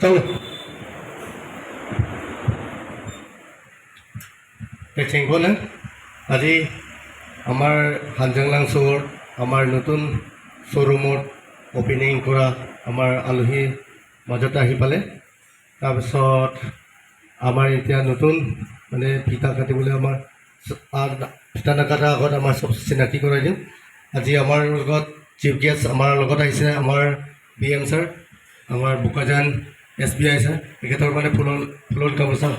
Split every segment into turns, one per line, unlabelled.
চলো চেংকো না আজি আমাৰ হানজাংলাং চহৰত আমাৰ নতুন শ্ব'ৰুমত অপেনিং কৰা আমাৰ আলহী মাজতে আহি পালে তাৰপিছত আমাৰ এতিয়া নতুন মানে ফিতা কাটিবলৈ আমাৰ ফিতা নাকাটা আগত আমাৰ চব চিনাকি কৰাই দিওঁ আজি আমাৰ লগত চিফ গেষ্ট আমাৰ লগত আহিছে আমাৰ BM ছাৰ আমাৰ বোকাজান SBI ছাৰ তেখেতৰ মানে ফুলৰ গামোচা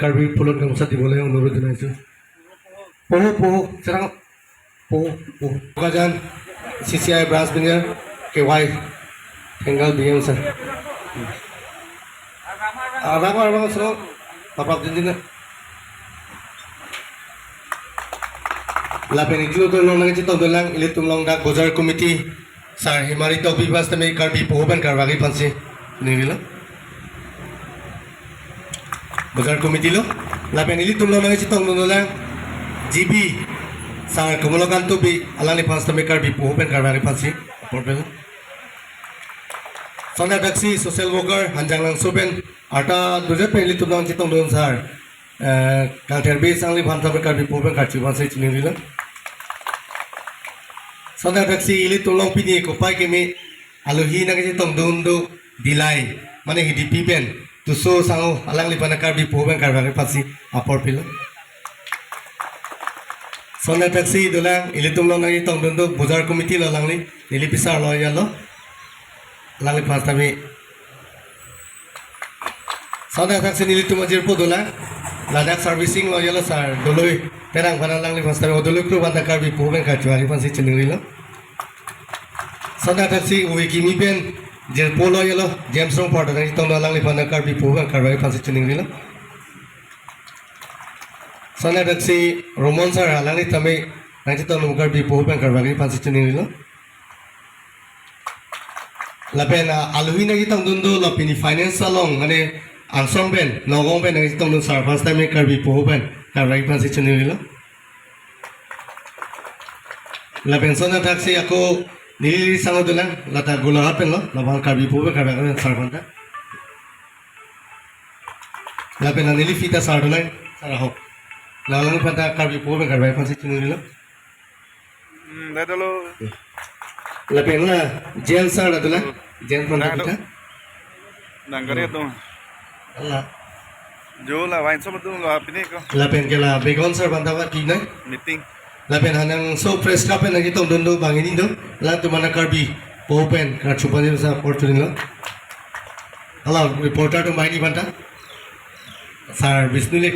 কাৰ্বি ফুলৰ গামোচা দিবলৈ অনুৰোধ জনাইছোঁ পহু চেৰাং পহু Bokajan CCI branch manager KY Tenggal BM sir abang serang papap jinjina lapen itu tolong nang cito dolang ilit tumlong dak bozar komiti sar himari to bibas tame karbi pohoban karbagi pansi nilila bozar komiti lo lapen ilit tumlong nang cito dolang GB sar komolokan to bi alani pas tame karbi pohoban karbagi pansi porpel Sonda taksi social worker Hanjanglang Soben Arta dujat peli tunang citong don sar kang terbe sangli banta berkar di poben karci bangsa cini dilo Sonda taksi ili tulong pini kopai kemi aluhi nang citong don do dilai mana hidi pipen tuso sangu alang lipana kar di poben kar bagi pasi apor pilo Sonda taksi dolang ili tulong nang citong don do bozar komiti lo langli nili pisar lo ya lo Langli pas kami Sonda taksi nili tu majir po dola ladak servicing lo yalo sar doloi terang pana langli pas kami doloi kru banda karbi poben kacuari pansi cenderung lo Sonda taksi uwi kimi pen jer polo yalo James Rong porta nang itong langli banda karbi poben karbi pansi cenderung lo Sonda taksi Roman sar langli tami nang itong karbi poben karbi pansi cenderung lo Lapen aluhi na kitang dundo lapini finance salong ane ansong ben nogong ben nang kitang dun sar first time karbi poho ben karbi pansi chunilo Lapen sona taksi ako nilili sango dulang lata gula hapen lo labang karbi poho ben karbi sar panta Lapen nili fita sar dulang sar hok lalang panta karbi poho ben karbi pansi chunilo
Dadalo
Lapen na jail sar dulang jail panta kita
Nangkari itu
Allah
Jo lah wain sama tu lo apini ko
Lapen kela begon sar panta wa kina
meeting
Lapen hanang so press kapen lagi tong dondo bangini do lang tu mana karbi open kar chupani sa portunin lo Allah reporter tu maini banta sar bisnule